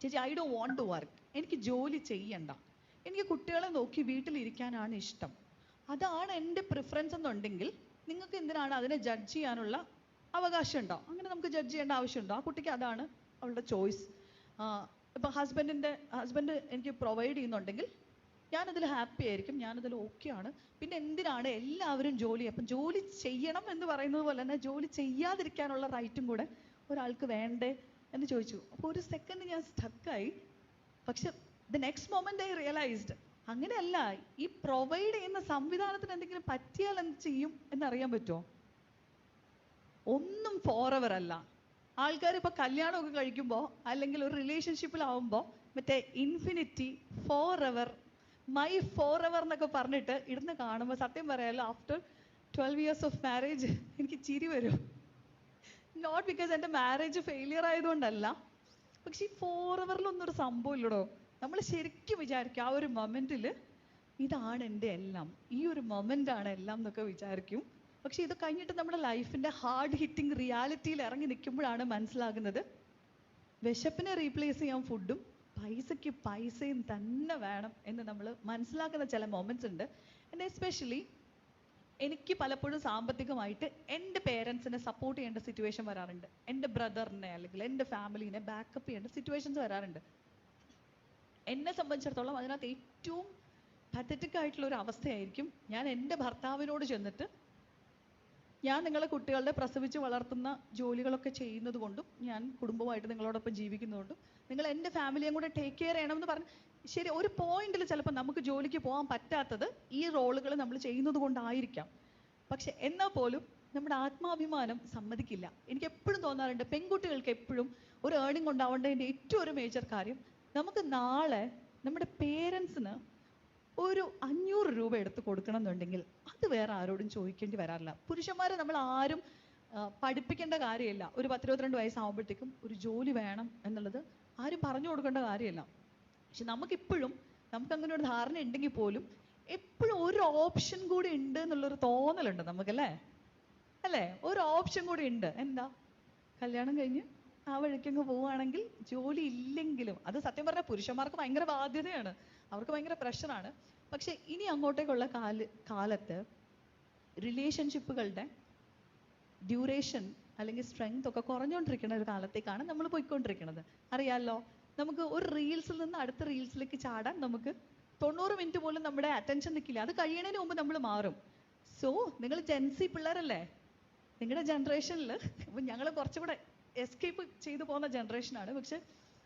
ചേച്ചി I don't want to work, എനിക്ക് ജോലി ചെയ്യണ്ട, എനിക്ക് കുട്ടികളെ നോക്കി വീട്ടിലിരിക്കാനാണ് ഇഷ്ടം, അതാണ് എൻ്റെ പ്രിഫറൻസ് എന്നുണ്ടെങ്കിൽ നിങ്ങൾക്ക് എന്തിനാണ് അതിനെ ജഡ്ജ് ചെയ്യാനുള്ള അവകാശം? അങ്ങനെ നമുക്ക് ജഡ്ജ് ചെയ്യേണ്ട ആവശ്യമുണ്ടോ? ആ കുട്ടിക്ക് അതാണ് അവളുടെ ചോയ്സ്. ഇപ്പം ഹസ്ബൻഡ് എനിക്ക് പ്രൊവൈഡ് ചെയ്യുന്നുണ്ടെങ്കിൽ ഞാനതിൽ ഹാപ്പി ആയിരിക്കും, ഞാനതിൽ ഓക്കെയാണ്. പിന്നെ എന്തിനാണ് എല്ലാവരും ജോലി? അപ്പം ജോലി ചെയ്യണം എന്ന് പറയുന്നത് പോലെ തന്നെ ജോലി ചെയ്യാതിരിക്കാനുള്ള റൈറ്റും കൂടെ ഒരാൾക്ക് വേണ്ടേ എന്ന് ചോദിച്ചു. അപ്പോൾ ഒരു സെക്കൻഡ് ഞാൻ സ്റ്റക്കായി. പക്ഷെ the next moment I realised, അങ്ങനെയല്ല, ഈ പ്രൊവൈഡ് ചെയ്യുന്ന സംവിധാനത്തിന് എന്തെങ്കിലും പറ്റിയാൽ എന്ത് ചെയ്യും എന്നറിയാൻ പറ്റുമോ? ഒന്നും ഫോർ എവർ അല്ല. ആൾക്കാർ ഇപ്പൊ കല്യാണമൊക്കെ കഴിക്കുമ്പോൾ അല്ലെങ്കിൽ ഒരു റിലേഷൻഷിപ്പിലാവുമ്പോൾ മറ്റേ infinity, for ever, my for ever എന്നൊക്കെ പറഞ്ഞിട്ട് ഇടുന്ന് കാണുമ്പോൾ സത്യം പറയാമല്ലോ, ആഫ്റ്റർ 12 years ഓഫ് മാരേജ് എനിക്ക് ചിരി വരും. നോട്ട് ബിക്കോസ് എൻ്റെ മാരേജ് ഫെയിലിയർ ആയതുകൊണ്ടല്ല, പക്ഷെ ഈ ഫോർ എവറിലൊന്നും ഒരു സംഭവം ഇല്ലടോ. നമ്മൾ ശരിക്കും വിചാരിക്കും ആ ഒരു മൊമെന്റിൽ ഇതാണ് എൻ്റെ എല്ലാം, ഈ ഒരു മൊമെന്റ് ആണ് എല്ലാം എന്നൊക്കെ വിചാരിക്കും. പക്ഷെ ഇത് കഴിഞ്ഞിട്ട് നമ്മുടെ ലൈഫിന്റെ ഹാർഡ് ഹിറ്റിംഗ് റിയാലിറ്റിയിൽ ഇറങ്ങി നിൽക്കുമ്പോഴാണ് മനസ്സിലാകുന്നത് വിശപ്പിനെ റീപ്ലേസ് ചെയ്യാൻ ഫുഡും പൈസയ്ക്ക് പൈസയും തന്നെ വേണം എന്ന് നമ്മൾ മനസ്സിലാക്കുന്ന ചില മൊമെന്റ്സ് ഉണ്ട്. ആൻഡ് എസ്പെഷ്യലി എനിക്ക് പലപ്പോഴും സാമ്പത്തികമായിട്ട് എൻ്റെ പേരൻസിനെ സപ്പോർട്ട് ചെയ്യേണ്ട സിറ്റുവേഷൻ വരാറുണ്ട്, എൻ്റെ ബ്രദറിനെ അല്ലെങ്കിൽ എൻ്റെ ഫാമിലിനെ ബാക്കപ്പ് ചെയ്യേണ്ട സിറ്റുവേഷൻസ് വരാറുണ്ട്. എന്നെ സംബന്ധിച്ചിടത്തോളം അതിനകത്ത് ഏറ്റവും പത്തറ്റിക് ആയിട്ടുള്ള ഒരു അവസ്ഥയായിരിക്കും ഞാൻ എൻ്റെ ഭർത്താവിനോട് ചെന്നിട്ട്, ഞാൻ നിങ്ങളെ കുട്ടികളുടെ പ്രസവിച്ച് വളർത്തുന്ന ജോലികളൊക്കെ ചെയ്യുന്നത് കൊണ്ടും ഞാൻ കുടുംബമായിട്ട് നിങ്ങളോടൊപ്പം ജീവിക്കുന്നതുകൊണ്ടും നിങ്ങൾ എൻ്റെ ഫാമിലിയും കൂടെ ടേക്ക് കെയർ ചെയ്യണമെന്ന് പറഞ്ഞ്, ശരി, ഒരു പോയിന്റിൽ ചിലപ്പോൾ നമുക്ക് ജോലിക്ക് പോകാൻ പറ്റാത്തത് ഈ റോളുകൾ നമ്മൾ ചെയ്യുന്നത് കൊണ്ടായിരിക്കാം. പക്ഷെ എന്നാൽ പോലും നമ്മുടെ ആത്മാഭിമാനം സമ്മതിക്കില്ല. എനിക്ക് എപ്പോഴും തോന്നാറുണ്ട്, പെൺകുട്ടികൾക്ക് എപ്പോഴും ഒരു ഏർണിംഗ് ഉണ്ടാവേണ്ടതിൻ്റെ ഏറ്റവും ഒരു മേജർ കാര്യം, നമുക്ക് നാളെ നമ്മുടെ പേരൻസിന് ഒരു 500 രൂപ എടുത്ത് കൊടുക്കണം എന്നുണ്ടെങ്കിൽ അത് വേറെ ആരോടും ചോദിക്കേണ്ടി വരാറില്ല. പുരുഷന്മാരെ നമ്മൾ ആരും പഠിപ്പിക്കേണ്ട കാര്യമില്ല. ഒരു 10-22 വയസ്സാകുമ്പോഴത്തേക്കും ഒരു ജോലി വേണം എന്നുള്ളത് ആരും പറഞ്ഞു കൊടുക്കേണ്ട കാര്യമില്ല. പക്ഷെ നമുക്കിപ്പോഴും നമുക്കങ്ങനെ ഒരു ധാരണ ഉണ്ടെങ്കിൽ പോലും എപ്പോഴും ഒരു ഓപ്ഷൻ കൂടി ഉണ്ട് എന്നുള്ളൊരു തോന്നലുണ്ട് നമുക്കല്ലേ, അല്ലേ? ഒരു ഓപ്ഷൻ കൂടി ഉണ്ട്. എന്താ? കല്യാണം കഴിഞ്ഞ് ആ വഴിക്കങ്ങ് പോവുകയാണെങ്കിൽ ജോലി ഇല്ലെങ്കിലും, അത് സത്യം പറഞ്ഞാൽ പുരുഷന്മാർക്ക് ഭയങ്കര ബാധ്യതയാണ്, അവർക്ക് ഭയങ്കര പ്രഷറാണ്. പക്ഷെ ഇനി അങ്ങോട്ടേക്കുള്ള കാലത്ത് റിലേഷൻഷിപ്പുകളുടെ ഡ്യൂറേഷൻ അല്ലെങ്കിൽ സ്ട്രെങ്ത് ഒക്കെ കുറഞ്ഞുകൊണ്ടിരിക്കുന്ന ഒരു കാലത്തേക്കാണ് നമ്മൾ പോയിക്കൊണ്ടിരിക്കുന്നത്. അറിയാമല്ലോ, നമുക്ക് ഒരു റീൽസിൽ നിന്ന് അടുത്ത റീൽസിലേക്ക് ചാടാൻ നമുക്ക് 90 മിനിറ്റ് പോലും നമ്മുടെ അറ്റൻഷൻ നിൽക്കില്ല. അത് കഴിയണതിന് മുമ്പ് നമ്മൾ മാറും. സോ നിങ്ങൾ ജെൻസി പിള്ളേരല്ലേ, നിങ്ങളുടെ ജനറേഷനിൽ, അപ്പം ഞങ്ങൾ കുറച്ചുകൂടെ എസ്കേപ്പ് ചെയ്തു പോകുന്ന ജനറേഷനാണ്. പക്ഷെ